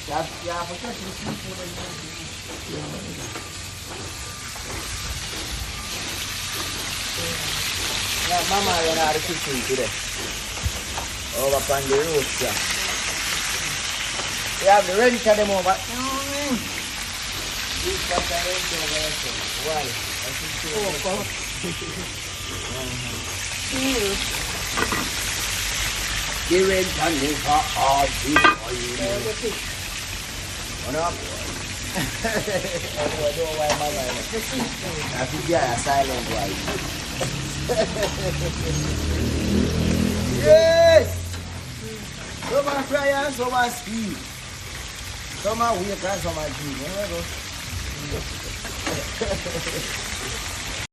Yeah, for just the seafood yeah, Mama went out of the kitchen today. Over on the roof, yeah. We have the rent of them over. This got the rent over there. Why? I think so. The rent and the for all people. What up? I don't know why Mama. I think yeah, silent wife. Yes! Some are cry and some are speak. Some are weak and some are deep.